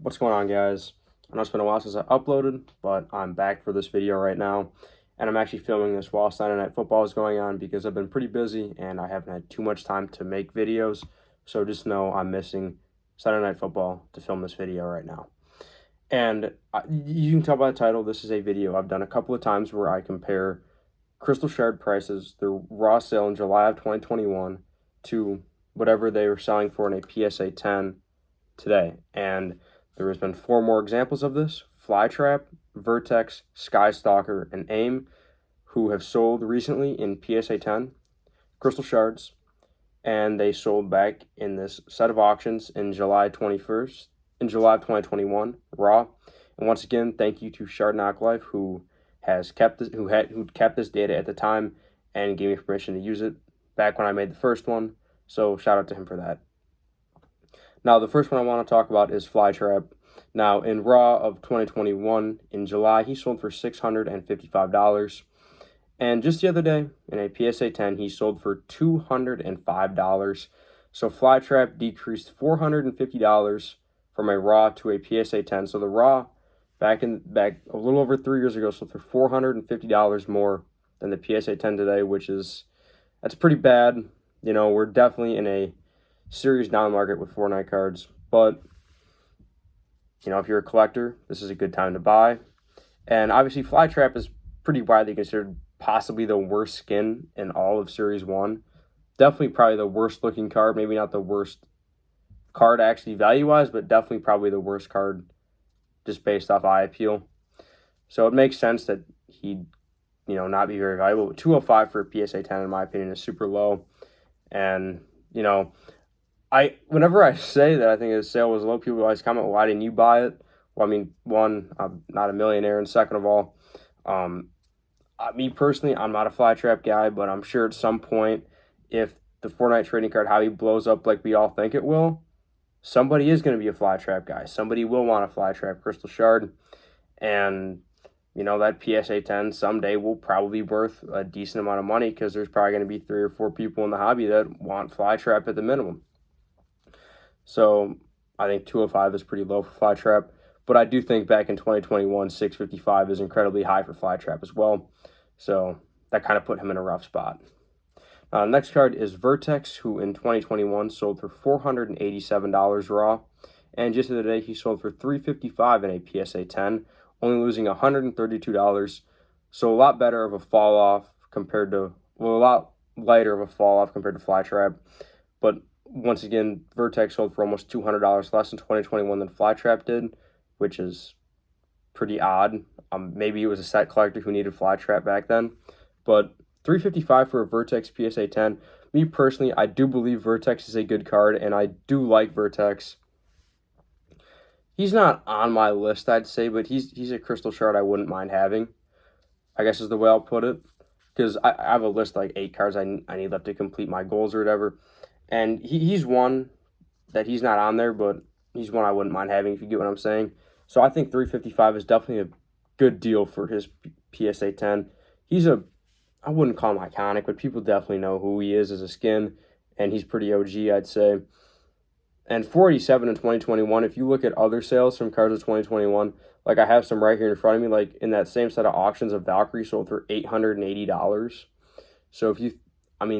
What's going on, guys? I know it's been a while since I uploaded, but I'm back for this video right now, and I'm actually filming this while Sunday Night Football is going on because I've been pretty busy and I haven't had too much time to make videos, so just know I'm missing Sunday Night Football to film this video right now. And you can tell by the title, this is a video I've done a couple of times where I compare Crystal Shard prices, the raw sale in July of 2021, to whatever they were selling for in a PSA 10 today. And there has been 4 more examples of this: Flytrap, Vertex, Skystalker, and AIM, who have sold recently in PSA 10 Crystal Shards, and they sold back in this set of auctions in July of 2021, raw. And once again, thank you to Shard Knock Life, who kept this data at the time and gave me permission to use it back when I made the first one. So shout out to him for that. Now, the first one I want to talk about is Flytrap. Now, in raw of 2021, in July, he sold for $655. And just the other day, in a PSA 10, he sold for $205. So Flytrap decreased $450 from a raw to a PSA 10. So the raw back a little over 3 years ago sold for $450 more than the PSA 10 today, that's pretty bad. You know, we're definitely in a serious down market with Fortnite cards, but you know, if you're a collector, this is a good time to buy. And obviously, Flytrap is pretty widely considered possibly the worst skin in all of Series 1. Definitely probably the worst looking card. Maybe not the worst card actually value-wise, but definitely probably the worst card just based off eye appeal. So it makes sense that he'd, not be very valuable. But 205 for a PSA 10, in my opinion, is super low. And, whenever I say that I think his sale was low, people always comment, why didn't you buy it? Well, I mean, one, I'm not a millionaire, and second of all, me personally, I'm not a Flytrap guy, but I'm sure at some point, if the Fortnite trading card hobby blows up like we all think it will, somebody is going to be a Flytrap guy. Somebody will want a Flytrap Crystal Shard, and that PSA 10 someday will probably be worth a decent amount of money because there's probably going to be 3 or 4 people in the hobby that want Flytrap at the minimum. So I think 205 is pretty low for Flytrap, but I do think back in 2021, 655 is incredibly high for Flytrap as well. So that kind of put him in a rough spot. Next card is Vertex, who in 2021 sold for $487 raw, and just the other day he sold for $355 in a PSA 10, only losing $132. So a lot better of a fall off compared to, a lot lighter of a fall off compared to Flytrap. But once again, Vertex sold for almost $200 less in 2021 than Flytrap did, which is pretty odd. Maybe it was a set collector who needed Flytrap back then. But $355 for a Vertex PSA 10. Me personally, I do believe Vertex is a good card, and I do like Vertex. He's not on my list, I'd say, but he's a Crystal Shard I wouldn't mind having, I guess is the way I'll put it. Because I have a list of like 8 cards I need left to complete my goals or whatever. And he's one that he's not on there, but he's one I wouldn't mind having, if you get what I'm saying. So I think $355 is definitely a good deal for his PSA 10. I wouldn't call him iconic, but people definitely know who he is as a skin, and he's pretty OG, I'd say. And 487 in 2021, if you look at other sales from cards of 2021, like I have some right here in front of me, like in that same set of auctions of Valkyrie sold for $880. So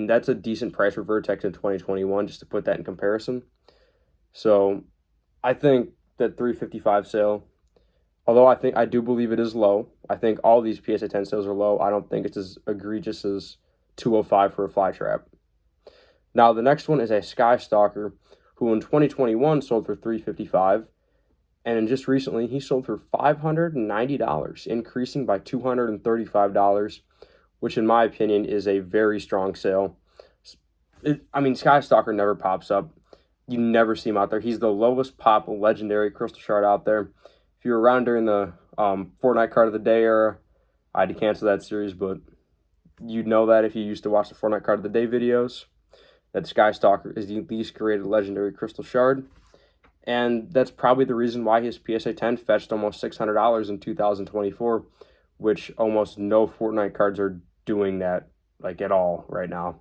that's a decent price for Vertex in 2021, just to put that in comparison. So I think that 355 sale, although I do believe it is low, I think all these PSA 10 sales are low. I don't think it's as egregious as 205 for a Flytrap. Now, the next one is a Skystalker, who in 2021 sold for $355, and just recently he sold for $590, increasing by $235, which in my opinion is a very strong sale. Skystalker never pops up. You never see him out there. He's the lowest pop legendary Crystal Shard out there. If you were around during the Fortnite Card of the Day era, I had to cancel that series, but you'd know that if you used to watch the Fortnite Card of the Day videos, that Skystalker is the least created legendary Crystal Shard. And that's probably the reason why his PSA 10 fetched almost $600 in 2024, which almost no Fortnite cards are doing that at all right now.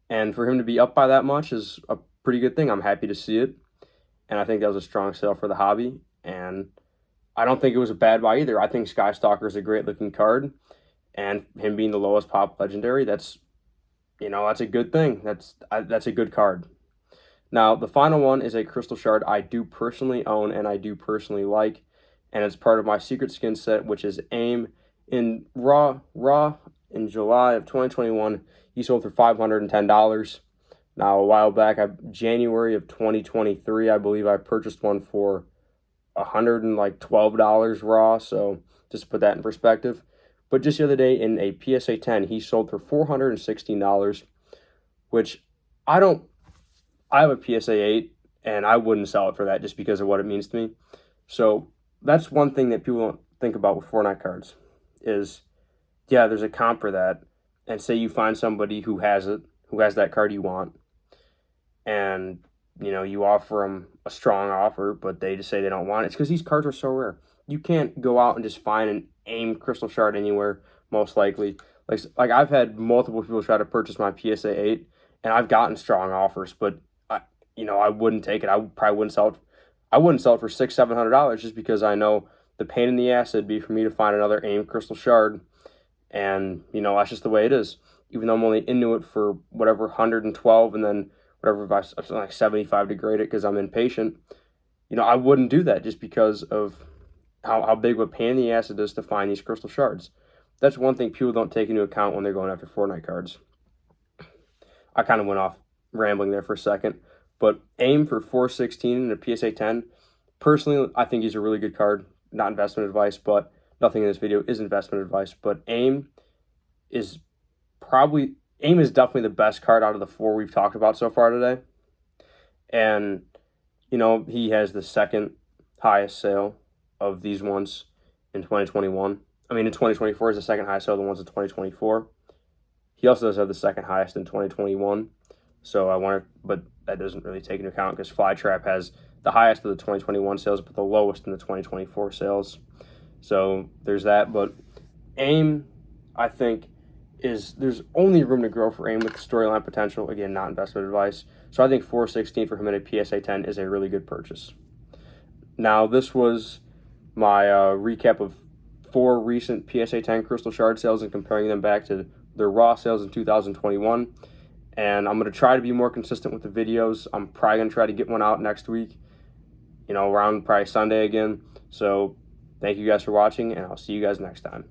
And for him to be up by that much is a pretty good thing. I'm happy to see it. and I think that was a strong sale for the hobby, and I don't think it was a bad buy either. I think Skystalker is a great looking card, and him being the lowest pop legendary, that's that's a good thing. That's a good card. Now the final one is a crystal shard I do personally own and I do personally like, and it's part of my secret skin set, which is AIM. In Raw in July of 2021, he sold for $510. Now a while back, January of 2023, I believe I purchased one for $112 raw. So just to put that in perspective. But just the other day in a PSA 10, he sold for $416, which I don't. I have a PSA 8, and I wouldn't sell it for that just because of what it means to me. So that's one thing that people don't think about with Fortnite cards is, yeah, there's a comp for that. And say you find somebody who has it, who has that card you want, and you offer them a strong offer, but they just say they don't want it. It's because these cards are so rare. You can't go out and just find an AIM crystal shard anywhere, most likely. Like I've had multiple people try to purchase my PSA 8, and I've gotten strong offers, but I wouldn't take it. I probably wouldn't sell it. I wouldn't sell it for $600-700 just because I know the pain in the ass it'd be for me to find another AIM crystal shard, and that's just the way it is. Even though I'm only into it for whatever 112, and then whatever if I like 75 to grade it because I'm impatient. I wouldn't do that just because of how big of a pain in the ass it is to find these crystal shards. That's one thing people don't take into account when they're going after Fortnite cards. I kind of went off rambling there for a second, but AIM for 416 in a PSA 10. Personally, I think he's a really good card. Not investment advice, but nothing in this video is investment advice. But AIM is definitely the best card out of the 4 we've talked about so far today. And, he has the second highest sale of these ones in 2021. I mean, in 2024 is the second highest sale of the ones in 2024. He also does have the second highest in 2021. So but that doesn't really take into account because Flytrap has the highest of the 2021 sales, but the lowest in the 2024 sales. So there's that. But AIM, I think, there's only room to grow for AIM with storyline potential. Again, not investment advice. So I think 416 for him in a PSA 10 is a really good purchase. Now, this was my recap of 4 recent PSA 10 crystal shard sales and comparing them back to their raw sales in 2021. And I'm going to try to be more consistent with the videos. I'm probably going to try to get one out next week, around probably Sunday again. So thank you guys for watching, and I'll see you guys next time.